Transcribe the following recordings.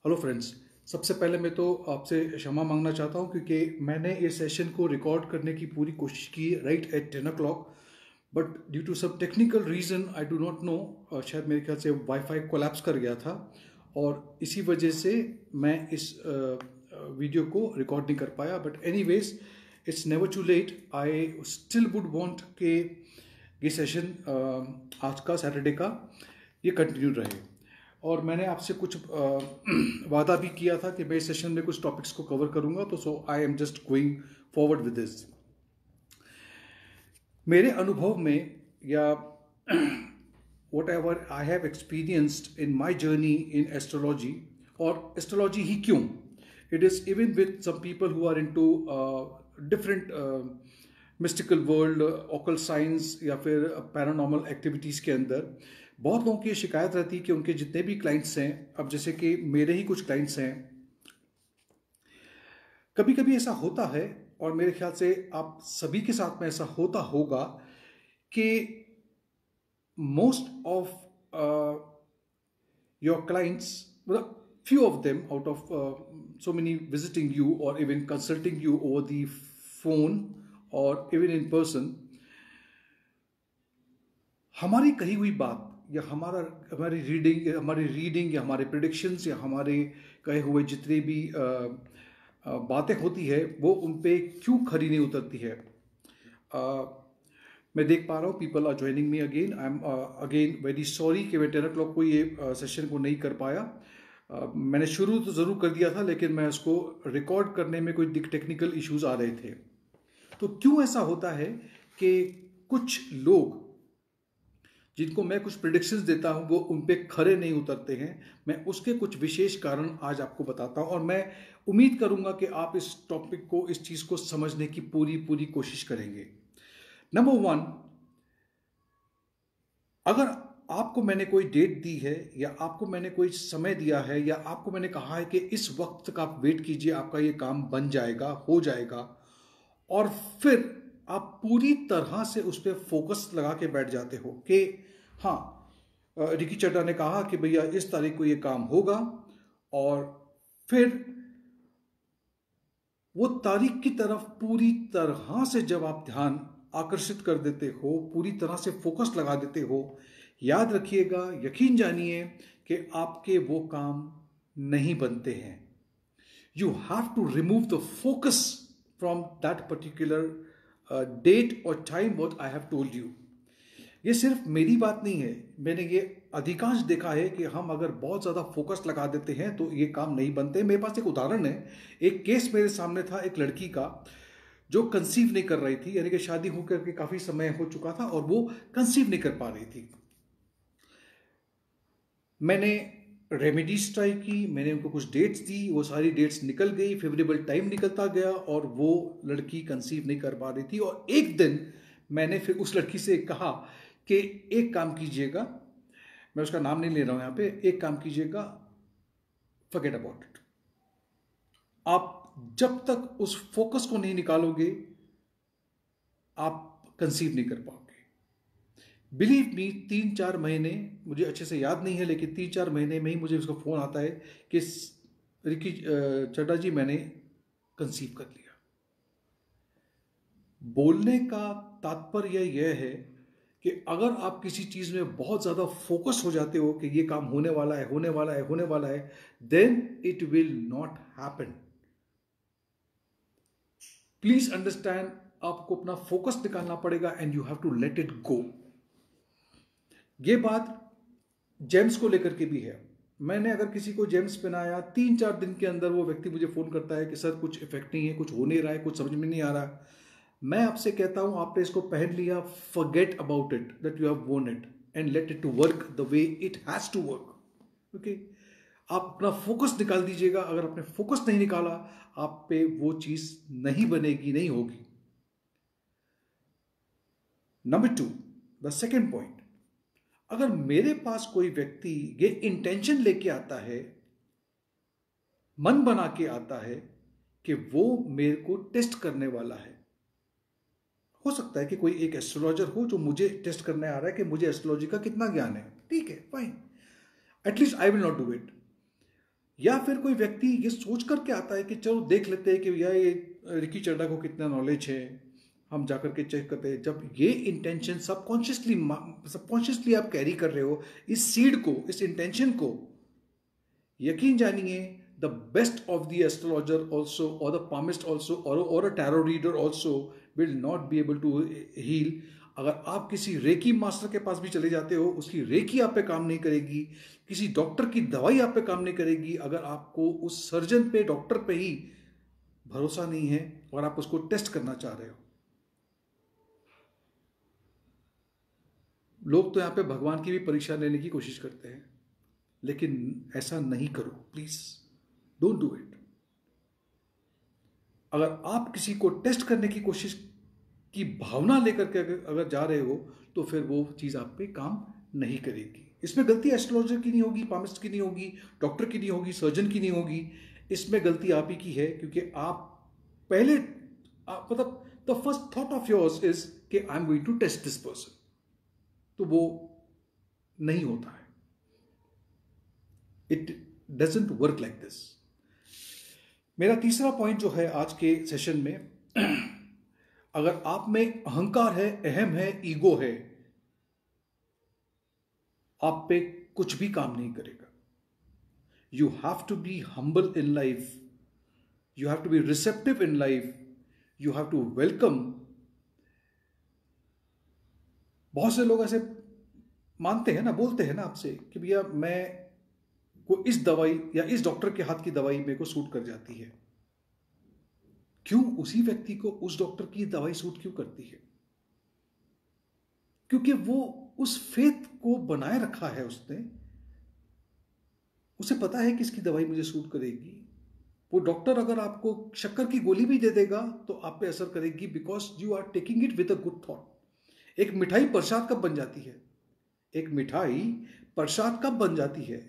Hello friends. सबसे पहले मैं तो आपसे क्षमा मांगना चाहता हूं क्योंकि मैंने ये सेशन को रिकॉर्ड करने की पूरी कोशिश की right at 10 o'clock, but due to some technical reason I do not know, शायद मेरे ख्याल से वाईफाई कोलैप्स कर गया था और इसी वजह से मैं इस वीडियो को रिकॉर्ड नहीं कर पाया। But anyways, it's never too late. I still would want के ये सेशन आज का सैटरडे का ये कंटिन्यू रहे। और मैंने आपसे कुछ वादा भी किया था कि मैं इस सेशन में कुछ टॉपिक्स को कवर करूंगा, तो so I am just going forward with this. मेरे अनुभव में या whatever I have experienced in my journey in astrology, और एस्ट्रोलॉजी ही क्यों, it is even with some people who are into different mystical world, occult science या फिर paranormal activities के अंदर बहुत लोगों की शिकायत रहती है कि उनके जितने भी क्लाइंट्स हैं, अब जैसे कि मेरे ही कुछ क्लाइंट्स हैं, कभी कभी ऐसा होता है और मेरे ख्याल से आप सभी के साथ में ऐसा होता होगा कि मोस्ट ऑफ योर क्लाइंट्स, मतलब few of them out of so many visiting you or even consulting you over the phone or even in person, हमारी कही हुई बात या हमारी रीडिंग या हमारे प्रिडिक्शंस या हमारे कहे हुए जितने भी बातें होती है वो उन पे क्यों खरी नहीं उतरती है। मैं देख पा रहा हूँ people are joining me again. I am again very sorry कि मैं 10 o'clock को ये सेशन को नहीं कर पाया। मैंने शुरू तो ज़रूर कर दिया था लेकिन मैं उसको रिकॉर्ड करने में कोई टेक्निकल इश्यूज आ रहे थे। तो क्यों ऐसा होता है कि कुछ लोग जिनको मैं कुछ प्रिडिक्शंस देता हूं वो उन पे खरे नहीं उतरते हैं, मैं उसके कुछ विशेष कारण आज आपको बताता हूं और मैं उम्मीद करूंगा कि आप इस टॉपिक को, इस चीज़ को समझने की पूरी कोशिश करेंगे। नंबर 1, अगर आपको मैंने कोई डेट दी है या आपको मैंने कोई समय दिया है या आपको मैंने कहा है कि इस वक्त तक आप वेट कीजिए, आपका ये काम बन जाएगा, हो जाएगा, और फिर आप पूरी तरह से उस पर फोकस लगा के बैठ जाते हो कि हाँ, रिकी चड्ढा ने कहा कि भैया इस तारीख को ये काम होगा, और फिर वो तारीख की तरफ पूरी तरह से जब आप ध्यान आकर्षित कर देते हो, पूरी तरह से फोकस लगा देते हो, याद रखिएगा, यकीन जानिए कि आपके वो काम नहीं बनते हैं। You have to remove the focus from that particular date और time what I have told you. ये सिर्फ मेरी बात नहीं है, मैंने ये अधिकांश देखा है कि हम अगर बहुत ज़्यादा फोकस लगा देते हैं तो ये काम नहीं बनते। मेरे पास एक उदाहरण है, एक केस मेरे सामने था एक लड़की का जो कंसीव नहीं कर रही थी, यानी कि शादी होकर के काफ़ी समय हो चुका था और वो कंसीव नहीं कर पा रही थी। मैंने रेमेडीज ट्राई की, मैंने उनको कुछ डेट्स दी, वो सारी डेट्स निकल गई, फेवरेबल टाइम निकलता गया और वो लड़की कंसीव नहीं कर पा रही थी। और एक दिन मैंने फिर उस लड़की से कहा कि एक काम कीजिएगा, मैं उसका नाम नहीं ले रहा हूं यहाँ पे, एक काम कीजिएगा, फॉरगेट अबाउट इट। आप जब तक उस फोकस को नहीं निकालोगे आप कंसीव नहीं कर पाओगे। बिलीव मी, 3-4 महीने, मुझे अच्छे से याद नहीं है लेकिन 3-4 महीने में ही मुझे उसका फ़ोन आता है कि रिकी चड्ढा जी मैंने कंसीव कर लिया। बोलने का तात्पर्य यह है कि अगर आप किसी चीज़ में बहुत ज़्यादा फोकस हो जाते हो कि ये काम होने वाला है, होने वाला है, होने वाला है, then it will not happen. Please understand, आपको अपना फोकस निकालना पड़ेगा and you have to let it go. ये बात जेम्स को लेकर के भी है। मैंने अगर किसी को जेम्स पहनाया, 3-4 दिन के अंदर वो व्यक्ति मुझे फ़ोन करता है कि सर कुछ इफेक्ट नहीं है, कुछ हो नहीं रहा है, कुछ समझ में नहीं आ रहा। मैं आपसे कहता हूं आपने इसको पहन लिया, forget about it that you have worn it and let it to work the way it has to work. Okay, आप अपना फोकस निकाल दीजिएगा। अगर आपने फोकस नहीं निकाला, आप पे वो चीज नहीं बनेगी, नहीं होगी। नंबर 2, द सेकेंड पॉइंट, अगर मेरे पास कोई व्यक्ति ये इंटेंशन लेके आता है, मन बना के आता है कि वो मेरे को टेस्ट करने वाला है, हो सकता है कि कोई एक एस्ट्रोलॉजर हो जो मुझे टेस्ट करने आ रहा है कि मुझे एस्ट्रोलॉजी का कितना ज्ञान है, ठीक है, fine, at least I will not do it. या फिर कोई व्यक्ति ये सोच करके आता है कि चलो देख लेते हैं कि भैया ये रिकी चड्ढा को कितना नॉलेज है, हम जाकर के चेक करते हैं। जब ये इंटेंशन सबकॉन्शियसली आप कैरी कर रहे हो इस सीड को, इस इंटेंशन को, यकीन जानिए the best of the astrologer also और द पामिस्ट ऑल्सो और a tarot reader also will not be able to heal. अगर आप किसी रेकी मास्टर के पास भी चले जाते हो, उसकी रेकी आप पे काम नहीं करेगी, किसी डॉक्टर की दवाई आप पे काम नहीं करेगी, अगर आपको उस सर्जन पे, डॉक्टर पे ही भरोसा नहीं है और आप उसको टेस्ट करना चाह रहे हो। लोग तो यहां पे भगवान की भी परीक्षा लेने की कोशिश करते हैं, लेकिन ऐसा नहीं करो प्लीज, डोंट डू इट। अगर आप किसी को टेस्ट करने की कोशिश की भावना लेकर के अगर जा रहे हो तो फिर वो चीज आप पे काम नहीं करेगी। इसमें गलती एस्ट्रोलॉजर की नहीं होगी, पामिस्ट की नहीं होगी, डॉक्टर की नहीं होगी, सर्जन की नहीं होगी, इसमें गलती आप ही की है, क्योंकि आप पहले मतलब the first thought of yours is कि I am going to test this person, तो वो नहीं होता है। It doesn't work like this. मेरा तीसरा पॉइंट जो है आज के सेशन में, अगर आप में अहंकार है, अहम है, ईगो है, आप पे कुछ भी काम नहीं करेगा। You have to be humble in life, you have to be receptive in life, you have to welcome. बहुत से लोग ऐसे मानते हैं ना, बोलते हैं ना आपसे कि भैया मैं को इस दवाई या इस डॉक्टर के हाथ की दवाई मेरे को सूट कर जाती है। क्यों उसी व्यक्ति को उस डॉक्टर की दवाई सूट क्यों करती है? क्योंकि वो उस फेथ को बनाए रखा है उसने, उसे पता है कि इसकी दवाई मुझे सूट करेगी। वो डॉक्टर अगर आपको शक्कर की गोली भी दे देगा तो आप पे असर करेगी, because you are taking it with a good thought. एक मिठाई प्रसाद कब बन जाती है? एक मिठाई प्रसाद कब बन जाती है?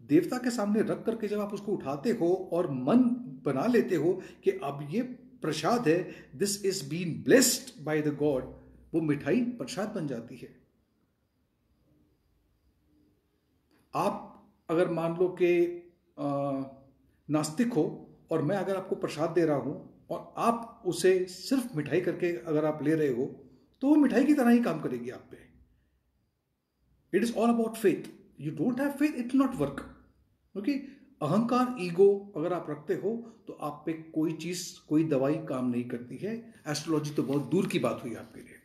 देवता के सामने रख करके जब आप उसको उठाते हो और मन बना लेते हो कि अब ये प्रसाद है, this is been blessed by the god, वो मिठाई प्रसाद बन जाती है। आप अगर मान लो कि नास्तिक हो और मैं अगर आपको प्रसाद दे रहा हूं और आप उसे सिर्फ मिठाई करके अगर आप ले रहे हो, तो वो मिठाई की तरह ही काम करेगी आप पे। It is all about faith. You don't have faith, it will not work. Okay, अहंकार, ईगो अगर आप रखते हो तो आप पे कोई चीज, कोई दवाई काम नहीं करती है। एस्ट्रोलॉजी तो बहुत दूर की बात हुई आपके लिए।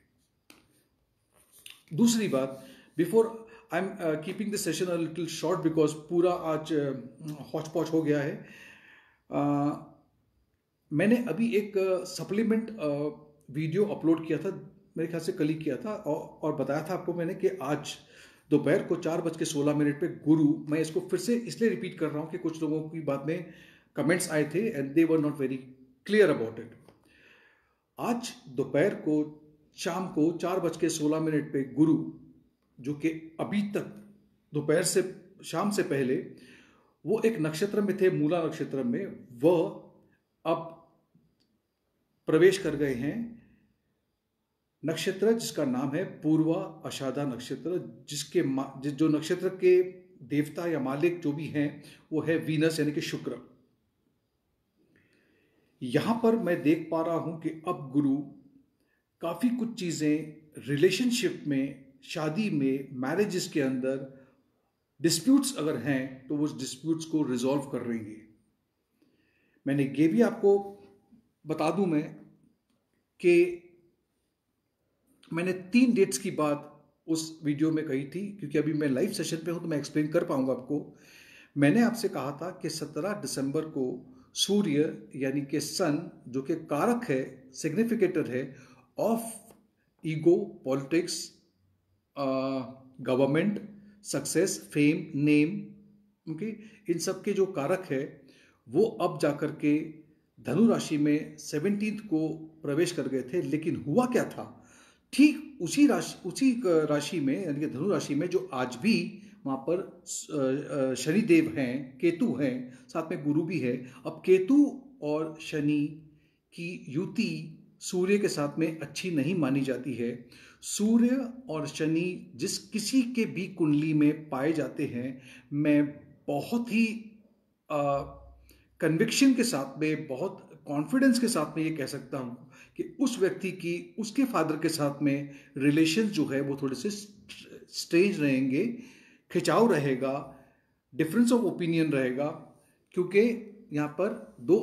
दूसरी बात, before I am keeping the session a little short because पूरा आज हौच पौच हो गया है। मैंने अभी एक सप्लीमेंट वीडियो अपलोड किया था, मेरे ख्याल से कल ही किया था, और बताया था आपको मैंने कि आज दोपहर को 4:16 पे गुरु, मैं इसको फिर से इसलिए रिपीट कर रहा हूं कि कुछ लोगों की बात में कमेंट्स आए थे and they were not very clear about it. आज दोपहर को शाम को 4:16 पे गुरु, जो कि अभी तक दोपहर से शाम से पहले वो एक नक्षत्र में थे, मूला नक्षत्र में, वह अब प्रवेश कर गए हैं नक्षत्र जिसका नाम है पूर्वा आषाढ़ा नक्षत्र, जिसके जो नक्षत्र के देवता या मालिक जो भी हैं वो है वीनस यानी कि शुक्र। यहां पर मैं देख पा रहा हूं कि अब गुरु काफी कुछ चीजें रिलेशनशिप में, शादी में, मैरिजेस के अंदर डिस्प्यूट्स अगर हैं तो वो डिस्प्यूट्स को रिजॉल्व कर रहेंगे। मैंने ये भी आपको बता दूं मैं कि मैंने 3 डेट्स की बात उस वीडियो में कही थी, क्योंकि अभी मैं लाइव सेशन पे हूं तो मैं एक्सप्लेन कर पाऊंगा आपको। मैंने आपसे कहा था कि 17 दिसंबर को सूर्य यानी कि सन, जो कि कारक है, सिग्निफिकेटर है of ego, politics, government, success, fame, name, okay, इन सब के जो कारक है वो अब जाकर के धनु राशि में 17 को प्रवेश कर गए थे। लेकिन हुआ क्या था, ठीक उसी राशि में यानी कि धनु राशि में, जो आज भी वहां पर शनिदेव हैं, केतु हैं, साथ में गुरु भी है। अब केतु और शनि की युति सूर्य के साथ में अच्छी नहीं मानी जाती है। सूर्य और शनि जिस किसी के भी कुंडली में पाए जाते हैं, मैं बहुत ही कन्विक्शन के साथ में, बहुत कॉन्फिडेंस के साथ में ये कह सकता हूँ कि उस व्यक्ति की उसके फादर के साथ में रिलेशन जो है वो थोड़े से स्ट्रेंज रहेंगे, खिंचाव रहेगा, डिफरेंस ऑफ ओपिनियन रहेगा, क्योंकि यहाँ पर दो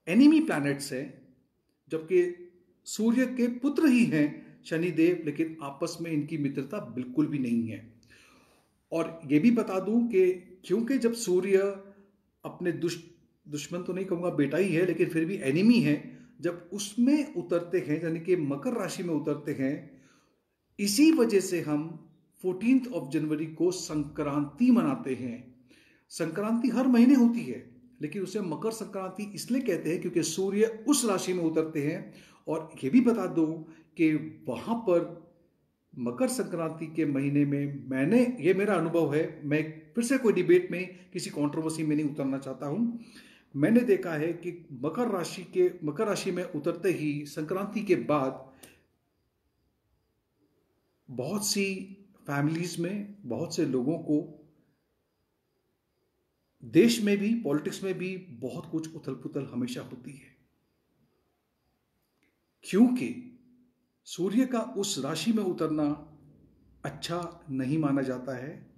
एनिमी प्लैनेट्स हैं, जबकि सूर्य के पुत्र ही हैं शनिदेव, लेकिन आपस में इनकी मित्रता बिल्कुल भी नहीं है। और ये भी बता दूं कि क्योंकि जब सूर्य अपने दुश्मन तो नहीं कहूँगा, बेटा ही है, लेकिन फिर भी एनिमी है, जब उसमें उतरते हैं, यानी कि मकर राशि में उतरते हैं, इसी वजह से हम 14 ऑफ जनवरी को संक्रांति मनाते हैं। संक्रांति हर महीने होती है, लेकिन उसे मकर संक्रांति इसलिए कहते हैं क्योंकि सूर्य उस राशि में उतरते हैं। और ये भी बता दूं कि वहां पर मकर संक्रांति के महीने में ये मेरा अनुभव है, मैं फिर से कोई डिबेट में, किसी कंट्रोवर्सी में नहीं उतरना चाहता हूं, मैंने देखा है कि मकर राशि में उतरते ही संक्रांति के बाद बहुत सी फैमिलीज में, बहुत से लोगों को, देश में भी, पॉलिटिक्स में भी बहुत कुछ उथल पुथल हमेशा होती है, क्योंकि सूर्य का उस राशि में उतरना अच्छा नहीं माना जाता है।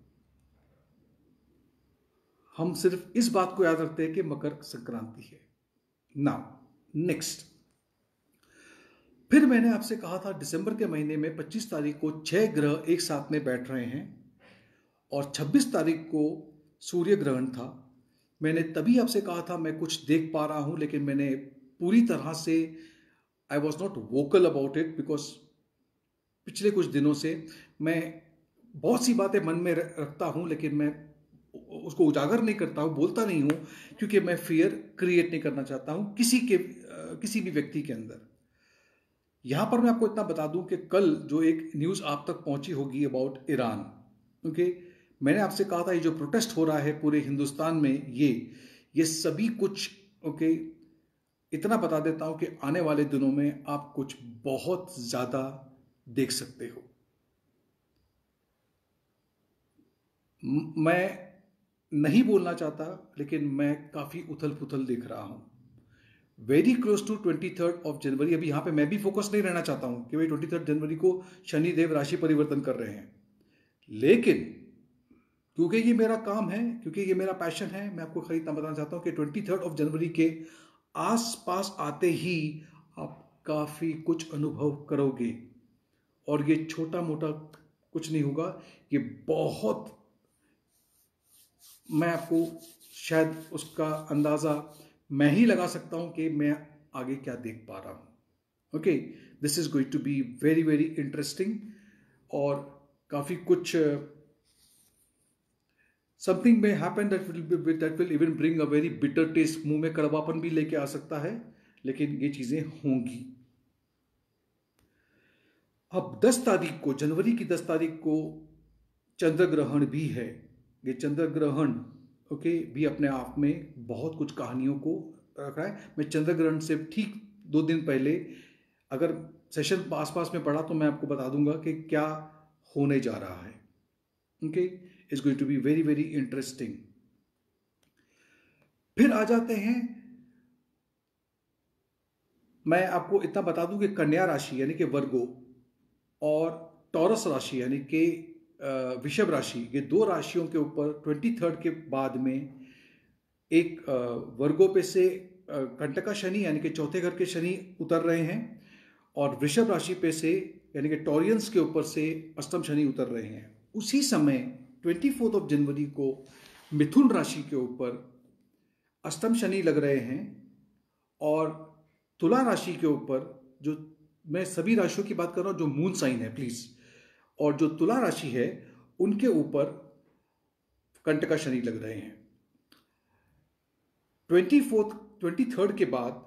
हम सिर्फ इस बात को याद रखते हैं कि मकर संक्रांति है। नाउ नेक्स्ट, फिर मैंने आपसे कहा था दिसंबर के महीने में 25 तारीख को 6 ग्रह एक साथ में बैठ रहे हैं और 26 तारीख को सूर्य ग्रहण था। मैंने तभी आपसे कहा था मैं कुछ देख पा रहा हूं, लेकिन मैंने पूरी तरह से I was not vocal about it, because पिछले कुछ दिनों से मैं बहुत सी बातें मन में रखता हूं, लेकिन मैं उसको उजागर नहीं करता हूं, बोलता नहीं हूं, क्योंकि मैं फियर क्रिएट नहीं करना चाहता हूं किसी भी व्यक्ति के अंदर। यहां पर मैं आपको इतना बता दूं कि कल जो एक न्यूज आप तक पहुंची होगी अबाउट ईरान, ओके, मैंने आपसे कहा था ये जो प्रोटेस्ट हो रहा है पूरे हिंदुस्तान में, ये सभी कुछ, ओके, इतना बता देता हूं कि आने वाले दिनों में आप कुछ बहुत ज्यादा देख सकते हो। मैं नहीं बोलना चाहता, लेकिन मैं काफी उथल पुथल देख रहा हूं। Very close to 23 of January, अभी यहां पे मैं भी फोकस नहीं रहना चाहता हूं कि भाई 23 जनवरी को शनिदेव राशि परिवर्तन कर रहे हैं, लेकिन क्योंकि ये मेरा काम है, क्योंकि ये मेरा पैशन है, मैं आपको खाली इतना बताना चाहता हूं कि 23 ऑफ जनवरी के आसपास आते ही आप काफी कुछ अनुभव करोगे। और ये छोटा मोटा कुछ नहीं होगा, ये बहुत, मैं आपको शायद उसका अंदाजा मैं ही लगा सकता हूं कि मैं आगे क्या देख पा रहा हूं। Okay, this is going to be very very interesting, और काफी कुछ समथिंग में happen that will even bring a very bitter taste, मुंह में कड़वापन भी लेके आ सकता है, लेकिन ये चीजें होंगी। अब 10 तारीख को, जनवरी की 10 तारीख को चंद्र ग्रहण भी है। ये चंद्र ग्रहण, ओके, भी अपने आप में बहुत कुछ कहानियों को रख रहा है। मैं चंद्र ग्रहण से ठीक 2 दिन पहले, अगर सेशन आसपास में पड़ा तो मैं आपको बता दूंगा कि क्या होने जा रहा है। Okay, it's going to be very very interesting. फिर आ जाते हैं, मैं आपको इतना बता दूं कि कन्या राशि यानी कि वर्गो और टॉरस राशि यानी कि वृषभ राशि, ये 2 राशियों के ऊपर 23 के बाद में एक वर्गो पे से कंटका शनि यानी कि चौथे घर के शनि उतर रहे हैं, और वृषभ राशि पे से यानी कि टॉरियंस के ऊपर से अष्टम शनि उतर रहे हैं। उसी समय 24 ऑफ जनवरी को मिथुन राशि के ऊपर अष्टम शनि लग रहे हैं, और तुला राशि के ऊपर, जो मैं सभी राशियों की बात कर रहा हूं जो मून साइन है प्लीज, और जो तुला राशि है उनके ऊपर कंटका शनि लग रहे हैं। 23 के बाद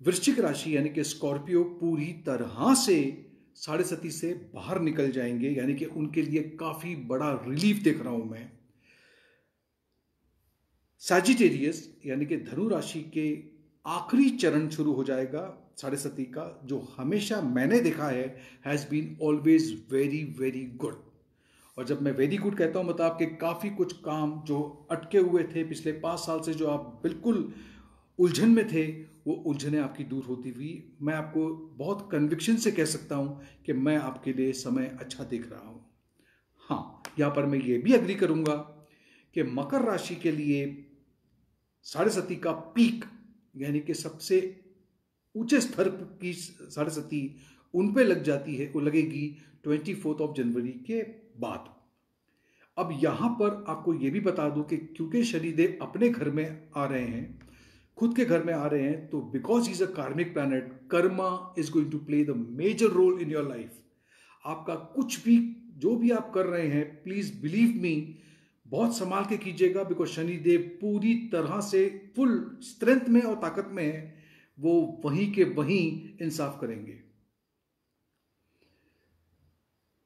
वृश्चिक राशि यानी कि स्कॉर्पियो पूरी तरह से 7.5 से बाहर निकल जाएंगे, यानी कि उनके लिए काफी बड़ा रिलीफ देख रहा हूं मैं। सैजिटेरियस यानी कि धनु राशि के आखिरी चरण शुरू हो जाएगा 7.5 का, जो हमेशा मैंने देखा है has been always very very good. और जब मैं वेरी गुड कहता हूँ मतलब आपके काफ़ी कुछ काम जो अटके हुए थे पिछले 5 साल से, जो आप बिल्कुल उलझन में थे, वो उलझने आपकी दूर होती हुई मैं आपको बहुत कन्विक्शन से कह सकता हूँ कि मैं आपके लिए समय अच्छा देख रहा हूँ। हाँ, यहाँ पर मैं ये भी एग्री करूँगा कि मकर राशि के लिए साढ़े सती का पीक, यानी कि सबसे ऊंचे स्तर की साढ़े सती उन पे लग जाती है, वो लगेगी 24 जनवरी के बाद। अब यहां पर आपको ये भी बता दूं कि क्योंकि शनिदेव अपने घर में आ रहे हैं, खुद के घर में आ रहे हैं, तो because is a karmic planet, karma is going to play the major role in your life. आपका कुछ भी जो भी आप कर रहे हैं, प्लीज बिलीव मी, बहुत संभाल के कीजिएगा, बिकॉज शनिदेव पूरी तरह से फुल स्ट्रेंथ में और ताकत में है, वो वहीं के वहीं इंसाफ करेंगे।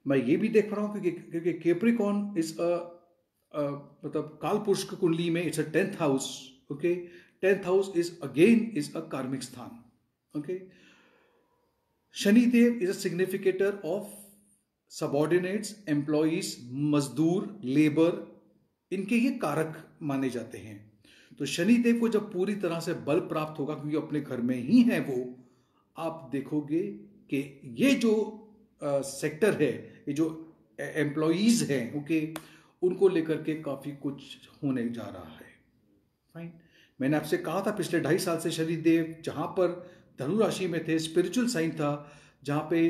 मैं ये भी देख रहा हूं क्योंकि कैप्रिकॉर्न इज मतलब काल पुरुष की कुंडली में it's a 10th house. Okay, 10th house is a कार्मिक स्थान। Okay, Shanidev is a significator of subordinates, employees, मजदूर, लेबर, इनके ये कारक माने जाते हैं। तो शनिदेव को जब पूरी तरह से बल प्राप्त होगा, क्योंकि अपने घर में ही है वो, आप देखोगे कि ये जो सेक्टर है, ये जो एम्प्लॉइज हैं, ओके, उनको लेकर के काफी कुछ होने जा रहा है। फाइन, मैंने आपसे कहा था पिछले 2.5 साल से शनिदेव जहां पर धनु राशि में थे, स्पिरिचुअल साइन था, जहां पे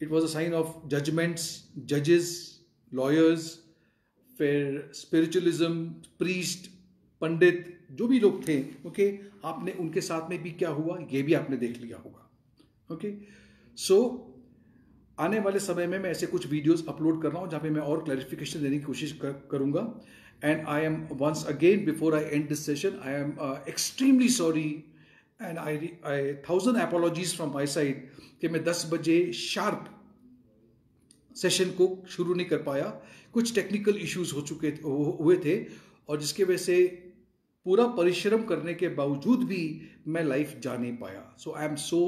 it was a sign of judgements, जजेस, लॉयर्स, फिर स्पिरिचुअलिज्म, प्रीस्ट, पंडित, जो भी लोग थे, ओके, आपने उनके साथ में भी क्या हुआ ये भी आपने देख लिया होगा। ओके, सो आने वाले समय में मैं ऐसे कुछ वीडियोस अपलोड कर रहा हूं जहां पे मैं और क्लैरिफिकेशन देने की कोशिश करूंगा। And I am once again, before I end this session, I am extremely sorry and I 1000 apologies from my side कि मैं 10 बजे शार्प सेशन को शुरू नहीं कर पाया। कुछ टेक्निकल इश्यूज हुए थे, और जिसके वजह से पूरा परिश्रम करने के बावजूद भी मैं लाइव जा नहीं पाया। So I am so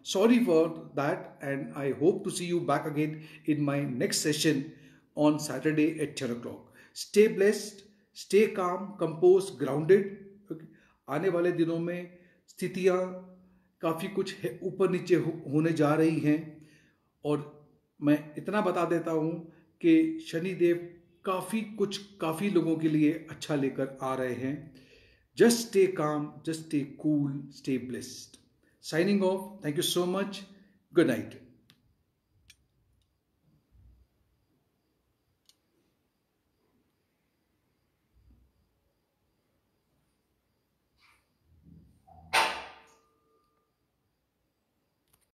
sorry for that, and I hope to see you back again in my next session on Saturday at 10 o'clock. Stay blessed, stay calm, composed, grounded. Okay? आने वाले दिनों में स्थितियां काफ़ी कुछ ऊपर नीचे होने जा रही हैं, और मैं इतना बता देता हूं कि शनिदेव काफ़ी लोगों के लिए अच्छा लेकर आ रहे हैं। Just stay calm, just stay cool, stay blessed. Signing off. Thank you so much. Good night.